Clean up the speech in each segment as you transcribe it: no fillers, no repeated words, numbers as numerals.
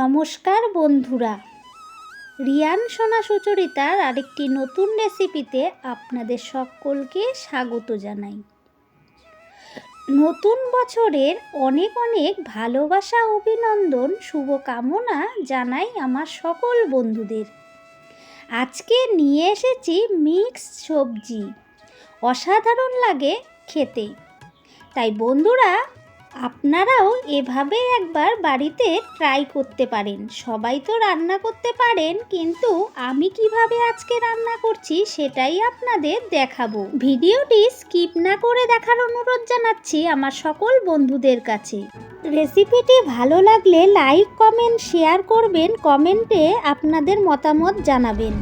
নমস্কার বন্ধুরা, রিয়ান সোনা সুচরিতার আরেকটি নতুন রেসিপিতে আপনাদের সকলকে স্বাগত জানাই। নতুন বছরের অনেক অনেক ভালোবাসা, অভিনন্দন, শুভকামনা জানাই আমার সকল বন্ধুদের। আজকে নিয়ে এসেছি মিক্স সবজি, অসাধারণ লাগে খেতে। তাই বন্ধুরা, আপনারাও এভাবে একবার বাড়িতে ট্রাই করতে পারেন। সবাই তো রান্না করতে পারেন, কিন্তু আমি কিভাবে আজকে রান্না করছি সেটাই আপনাদের দেখাবো। ভিডিওটি স্কিপ না করে দেখার অনুরোধ জানাচ্ছি আমার সকল বন্ধুদের কাছে। রেসিপিটি ভালো লাগলে লাইক, কমেন্ট, শেয়ার করবেন। কমেন্টে আপনাদের মতামত জানাবেন।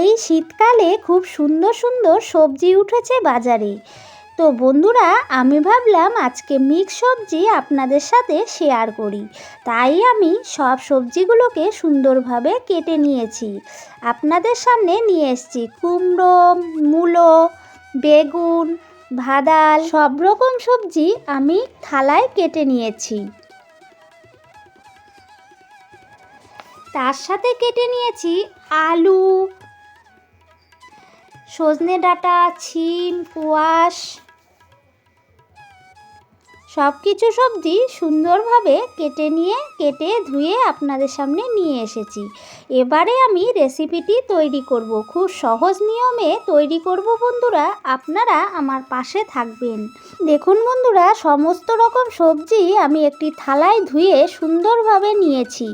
এই শীতকালে খুব সুন্দর সুন্দর সবজি উঠেছে বাজারে। তো বন্ধুরা, আমি ভাবলাম আজকে মিক্স সবজি আপনাদের সাথে শেয়ার করি। তাই আমি সব সবজিগুলোকে সুন্দরভাবে কেটে নিয়েছি, আপনাদের সামনে নিয়ে এসেছি। কুমড়ো, মূলো, বেগুন, ভাদাল, সব রকম সবজি আমি থালায় কেটে নিয়েছি। তার সাথে কেটে নিয়েছি আলু, সজনে ডাঁটা, শিম, কোয়াশ, সব কিছু সবজি সুন্দরভাবে কেটে ধুয়ে আপনাদের সামনে নিয়ে এসেছি। এবারে আমি রেসিপিটি তৈরি করব। খুব সহজ নিয়মে তৈরি করব বন্ধুরা, আপনারা আমার পাশে থাকবেন। দেখুন বন্ধুরা, সমস্ত রকম সবজি আমি একটি থালায় ধুয়ে সুন্দরভাবে নিয়েছি।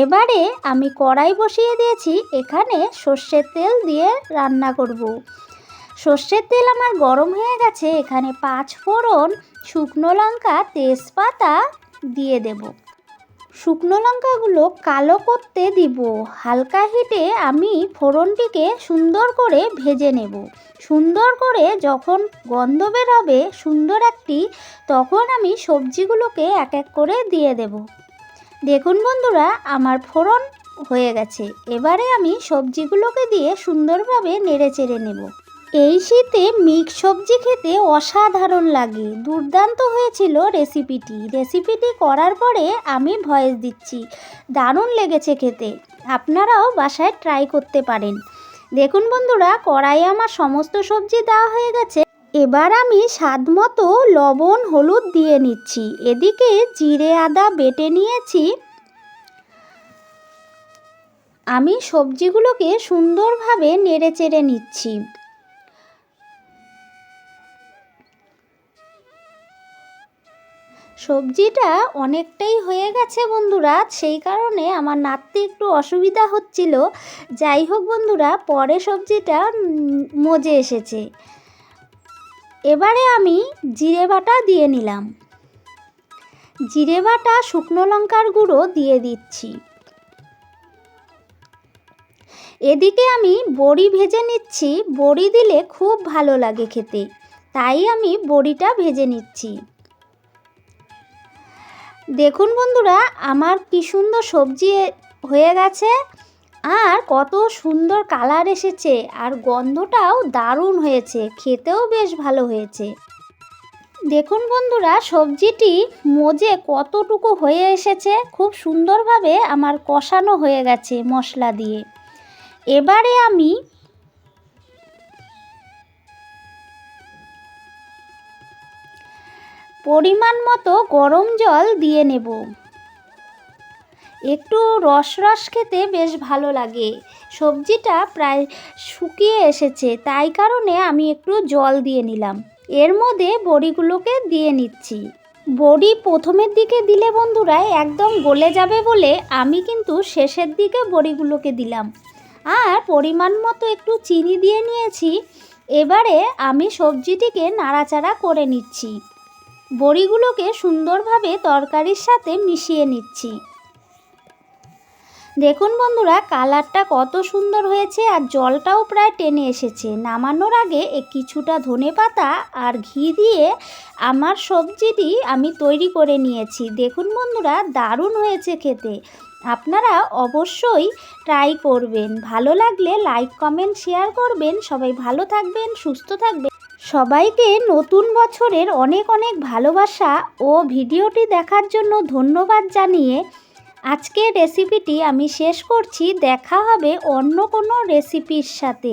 এবারে আমি কড়াই বসিয়ে দিয়েছি, এখানে সর্ষের তেল দিয়ে রান্না করব। সর্ষের তেল আমার গরম হয়ে গেছে, এখানে 5 ফোড়ন, শুকনো লঙ্কা, তেজপাতা দিয়ে দেব। শুকনো লঙ্কাগুলো কালো করতে দিব। হালকা হিটে আমি ফোড়নটিকে সুন্দর করে ভেজে নেব। সুন্দর করে যখন গন্ধ বের হবে সুন্দর একটি, তখন আমি সবজিগুলোকে এক এক করে দিয়ে দেব। দেখুন বন্ধুরা, আমার ফোড়ন হয়ে গেছে। এবারে আমি সবজিগুলোকে দিয়ে সুন্দরভাবে নেড়ে চেড়ে নেব। এই শীতে মিক্স সবজি খেতে অসাধারণ লাগে। দুর্দান্ত হয়েছিল রেসিপিটি করার পরে আমি ভয়েস দিচ্ছি। দারুণ লেগেছে খেতে। আপনারাও বাসায় ট্রাই করতে পারেন। দেখুন বন্ধুরা, কড়াইয়ে আমার সমস্ত সবজি দেওয়া হয়ে গেছে। এবার আমি স্বাদ মতো লবণ, হলুদ দিয়ে নিচ্ছি। এদিকে জিরে আদা বেটে নিয়েছি। আমি সবজিগুলোকে সুন্দরভাবে নেড়ে চেড়ে নিচ্ছি। সবজিটা অনেকটাই হয়ে গেছে বন্ধুরা, সেই কারণে আমার নাড়তে একটু অসুবিধা হচ্ছিল। যাই হোক বন্ধুরা, পরে সবজিটা মজে এসেছে। এবারে আমি জিরে বাটা দিয়ে নিলাম। জিরে বাটা, শুকনো লঙ্কার গুঁড়ো দিয়ে দিচ্ছি। এদিকে আমি বড়ি ভেজে নিচ্ছি। বড়ি দিলে খুব ভালো লাগে খেতে, তাই আমি বড়িটা ভেজে নিচ্ছি। দেখুন বন্ধুরা, আমার কি সুন্দর সবজি হয়ে গেছে, আর কত সুন্দর কালার এসেছে, আর গন্ধটাও দারুণ হয়েছে, খেতেও বেশ ভালো হয়েছে। দেখুন বন্ধুরা, সবজিটি মজে কতটুকু হয়ে এসেছে, খুব সুন্দরভাবে আমার কষানো হয়ে গেছে মশলা দিয়ে। এবারে আমি পরিমাণ মতো গরম জল দিয়ে নেব। একটু রস খেতে বেশ ভালো লাগে। সবজিটা প্রায় শুকিয়ে এসেছে, তাই কারণে আমি একটু জল দিয়ে নিলাম। এর মধ্যে বড়িগুলোকে দিয়ে নিচ্ছি। বড়ি প্রথমের দিকে দিলে বন্ধুরা একদম গলে যাবে বলে আমি কিন্তু শেষের দিকে বড়িগুলোকে দিলাম। আর পরিমাণ মতো একটু চিনি দিয়ে নিয়েছি। এবারে আমি সবজিটিকে নাড়াচাড়া করে নিচ্ছি। বড়িগুলোকে সুন্দরভাবে তরকারির সাথে মিশিয়ে নিচ্ছি। দেখুন বন্ধুরা, কালারটা কত সুন্দর হয়েছে আর জলটাও প্রায় টেনে এসেছে। নামানোর আগে কিছুটা ধনেপাতা আর ঘি দিয়ে আমার সবজিটি আমি তৈরি করে নিয়েছি। দেখুন বন্ধুরা, দারুণ হয়েছে খেতে। আপনারা অবশ্যই ট্রাই করবেন। ভালো লাগলে লাইক কমেন্ট শেয়ার করবেন। সবাই ভালো থাকবেন, সুস্থ থাকবেন। সবাইকে নতুন বছরের অনেক অনেক ভালোবাসা ও ভিডিওটি দেখার জন্য ধন্যবাদ জানিয়ে আজকের রেসিপিটি আমি শেষ করছি। দেখা হবে অন্য কোনো রেসিপির সাথে।